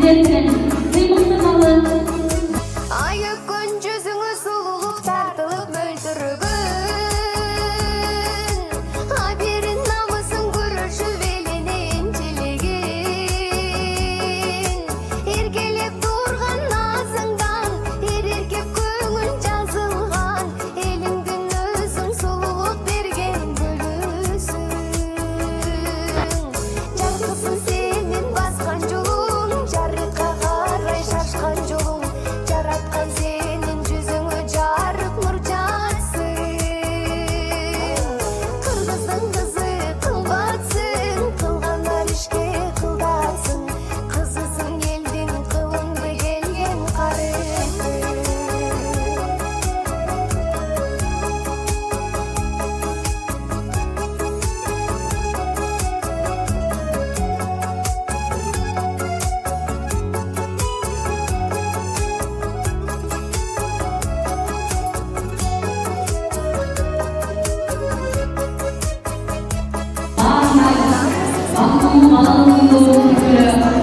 Güzelken kıymıkta kalın. Ayıp gün yüzüңü sululuk tartılıp mөлдүрүгүн. Абирин намысын көрүшүп элине инчилигин. Эркелеп турган назыңдан эркеп көңүл жазылган. Элиңдин өзүң сулулук берген бөлүүсүң. Жаркысың сенин баскан жолуң, жарыкка карай шашкан жолуң. Жараткан сенин жүзүңө жарык нур жатсың. Кыргыздын кызы кымбатсың, кылгандар ишке кылдатсың. Кызысың элдин кылымды келген карысың. Bakın, bakın,